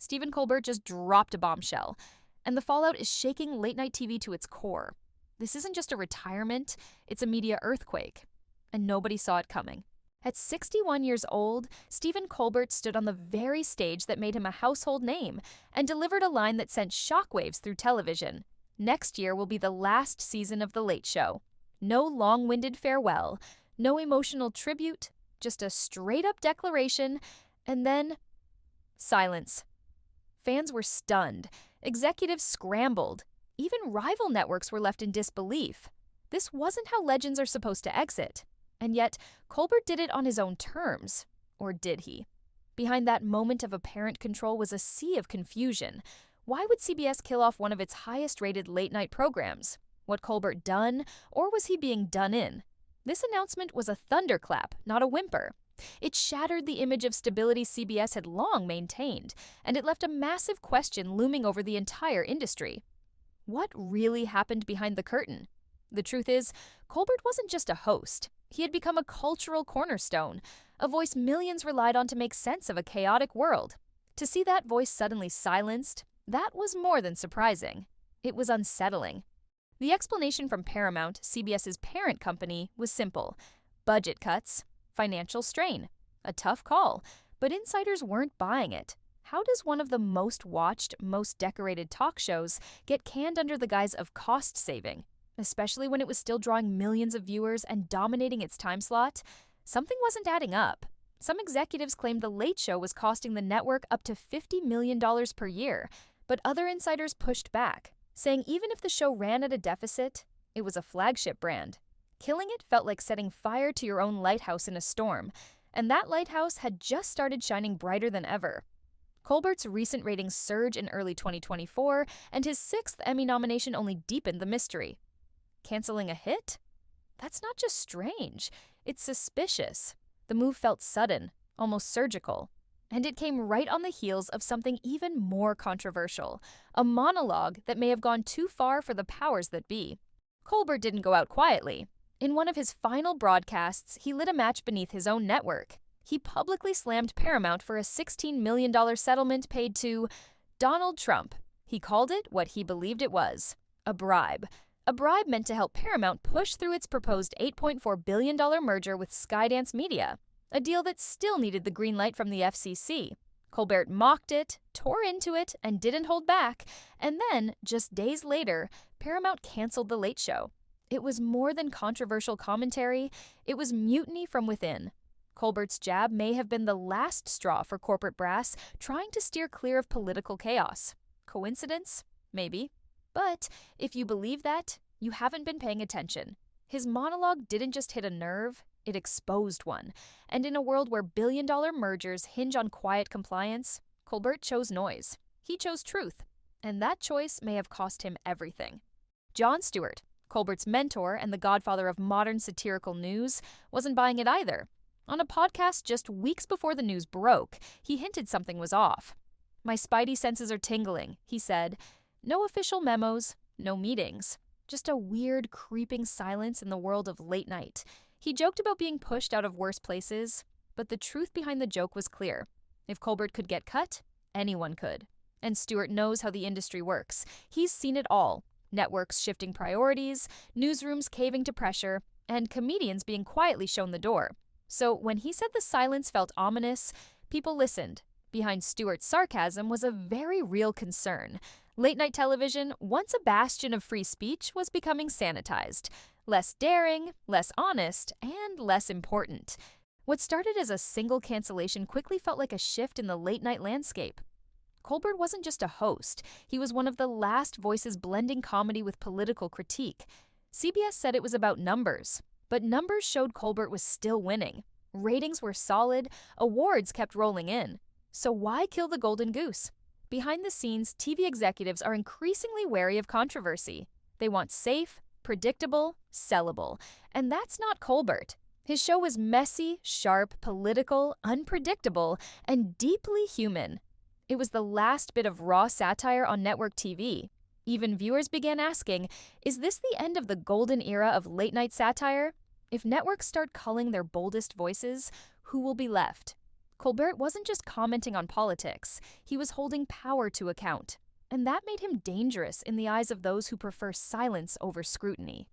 Stephen Colbert just dropped a bombshell, and the fallout is shaking late-night TV to its core. This isn't just a retirement, it's a media earthquake, and nobody saw it coming. At 61 years old, Stephen Colbert stood on the very stage that made him a household name and delivered a line that sent shockwaves through television. Next year will be the last season of The Late Show. No long-winded farewell, no emotional tribute, just a straight-up declaration, and then silence. Fans were stunned. Executives scrambled. Even rival networks were left in disbelief. This wasn't how legends are supposed to exit. And yet, Colbert did it on his own terms. Or did he? Behind that moment of apparent control was a sea of confusion. Why would CBS kill off one of its highest-rated late-night programs? What Colbert done, or was he being done in? This announcement was a thunderclap, not a whimper. It shattered the image of stability CBS had long maintained, and it left a massive question looming over the entire industry. What really happened behind the curtain? The truth is, Colbert wasn't just a host. He had become a cultural cornerstone, a voice millions relied on to make sense of a chaotic world. To see that voice suddenly silenced, that was more than surprising. It was unsettling. The explanation from Paramount, CBS's parent company, was simple. Budget cuts, financial strain. A tough call, but insiders weren't buying it. How does one of the most watched, most decorated talk shows get canned under the guise of cost saving? Especially when it was still drawing millions of viewers and dominating its time slot? Something wasn't adding up. Some executives claimed The Late Show was costing the network up to $50 million per year, but other insiders pushed back, saying even if the show ran at a deficit, it was a flagship brand. Killing it felt like setting fire to your own lighthouse in a storm, and that lighthouse had just started shining brighter than ever. Colbert's recent ratings surge in early 2024, and his 6th Emmy nomination only deepened the mystery. Canceling a hit? That's not just strange, it's suspicious. The move felt sudden, almost surgical. And it came right on the heels of something even more controversial, a monologue that may have gone too far for the powers that be. Colbert didn't go out quietly. In one of his final broadcasts, he lit a match beneath his own network. He publicly slammed Paramount for a $16 million settlement paid to Donald Trump. He called it what he believed it was, a bribe. A bribe meant to help Paramount push through its proposed $8.4 billion merger with Skydance Media, a deal that still needed the green light from the FCC. Colbert mocked it, tore into it, and didn't hold back. And then, just days later, Paramount canceled The Late Show. It was more than controversial commentary, it was mutiny from within. Colbert's jab may have been the last straw for corporate brass trying to steer clear of political chaos. Coincidence? Maybe. But if you believe that, you haven't been paying attention. His monologue didn't just hit a nerve, it exposed one. And in a world where billion-dollar mergers hinge on quiet compliance, Colbert chose noise. He chose truth. And that choice may have cost him everything. Jon Stewart, Colbert's mentor and the godfather of modern satirical news, wasn't buying it either. On a podcast just weeks before the news broke, he hinted something was off. "My spidey senses are tingling," he said. No official memos, no meetings. Just a weird, creeping silence in the world of late night. He joked about being pushed out of worse places, but the truth behind the joke was clear. If Colbert could get cut, anyone could. And Stewart knows how the industry works. He's seen it all. Networks shifting priorities, newsrooms caving to pressure, and comedians being quietly shown the door. So when he said the silence felt ominous, people listened. Behind Stewart's sarcasm was a very real concern. Late-night television, once a bastion of free speech, was becoming sanitized. Less daring, less honest, and less important. What started as a single cancellation quickly felt like a shift in the late-night landscape. Colbert wasn't just a host. He was one of the last voices blending comedy with political critique. CBS said it was about numbers, but numbers showed Colbert was still winning. Ratings were solid, awards kept rolling in. So why kill the golden goose? Behind the scenes, TV executives are increasingly wary of controversy. They want safe, predictable, sellable. And that's not Colbert. His show was messy, sharp, political, unpredictable, and deeply human. It was the last bit of raw satire on network TV. Even viewers began asking, is this the end of the golden era of late-night satire? If networks start culling their boldest voices, who will be left? Colbert wasn't just commenting on politics, he was holding power to account. And that made him dangerous in the eyes of those who prefer silence over scrutiny.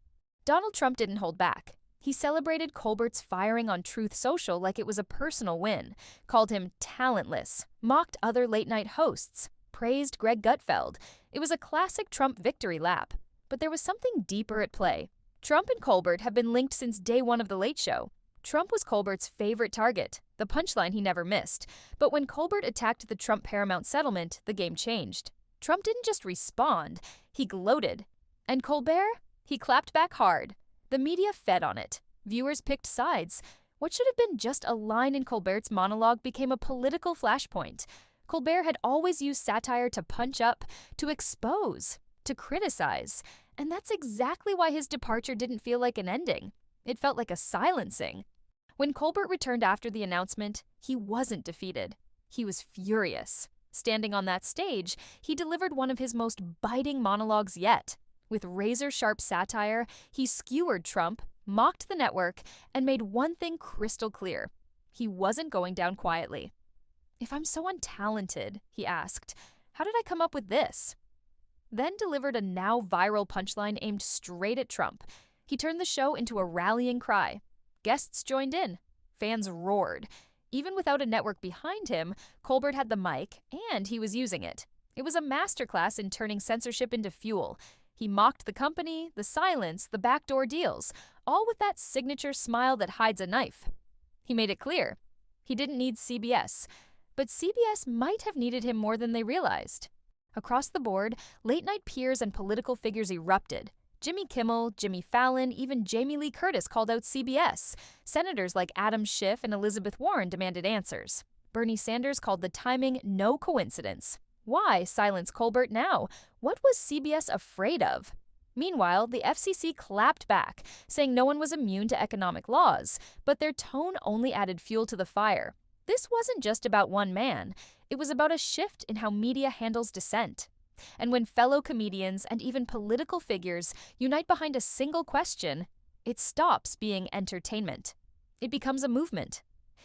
Donald Trump didn't hold back. He celebrated Colbert's firing on Truth Social like it was a personal win, called him talentless, mocked other late-night hosts, praised Greg Gutfeld. It was a classic Trump victory lap. But there was something deeper at play. Trump and Colbert have been linked since day one of The Late Show. Trump was Colbert's favorite target, the punchline he never missed. But when Colbert attacked the Trump-Paramount settlement, the game changed. Trump didn't just respond, he gloated. And Colbert? He clapped back hard. The media fed on it. Viewers picked sides. What should have been just a line in Colbert's monologue became a political flashpoint. Colbert had always used satire to punch up, to expose, to criticize. And that's exactly why his departure didn't feel like an ending. It felt like a silencing. When Colbert returned after the announcement, he wasn't defeated. He was furious. Standing on that stage, he delivered one of his most biting monologues yet. With razor-sharp satire, he skewered Trump, mocked the network, and made one thing crystal clear. He wasn't going down quietly. "If I'm so untalented," he asked, "how did I come up with this?" Then delivered a now viral punchline aimed straight at Trump. He turned the show into a rallying cry. Guests joined in. Fans roared. Even without a network behind him, Colbert had the mic, and he was using it. It was a masterclass in turning censorship into fuel. He mocked the company, the silence, the backdoor deals, all with that signature smile that hides a knife. He made it clear. He didn't need CBS, but CBS might have needed him more than they realized. Across the board, late-night peers and political figures erupted. Jimmy Kimmel, Jimmy Fallon, even Jamie Lee Curtis called out CBS. Senators like Adam Schiff and Elizabeth Warren demanded answers. Bernie Sanders called the timing no coincidence. Why silence Colbert now? What was CBS afraid of? Meanwhile, the FCC clapped back, saying no one was immune to economic laws, but their tone only added fuel to the fire. This wasn't just about one man. It was about a shift in how media handles dissent. And when fellow comedians and even political figures unite behind a single question, it stops being entertainment. It becomes a movement.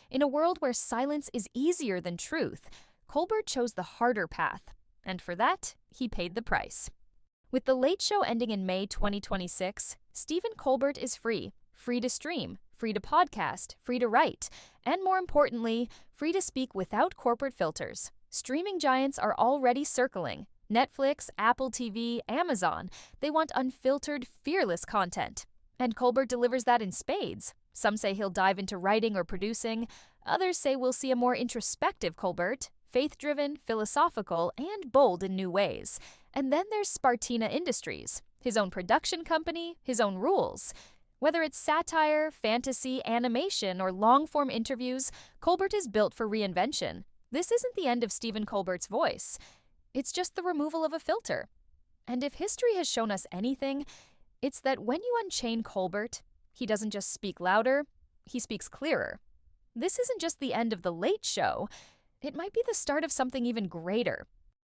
In a world where silence is easier than truth, Colbert chose the harder path, and for that, he paid the price. With The Late Show ending in May 2026, Stephen Colbert is free to stream, free to podcast, free to write, and more importantly, free to speak without corporate filters. Streaming giants are already circling. Netflix, Apple TV, Amazon, they want unfiltered, fearless content. And Colbert delivers that in spades. Some say he'll dive into writing or producing. Others say we'll see a more introspective Colbert, faith-driven, philosophical, and bold in new ways. And then there's Spartina Industries, his own production company, his own rules. Whether it's satire, fantasy, animation, or long-form interviews, Colbert is built for reinvention. This isn't the end of Stephen Colbert's voice. It's just the removal of a filter. And if history has shown us anything, it's that when you unchain Colbert, he doesn't just speak louder, he speaks clearer. This isn't just the end of The Late Show. It might be the start of something even greater,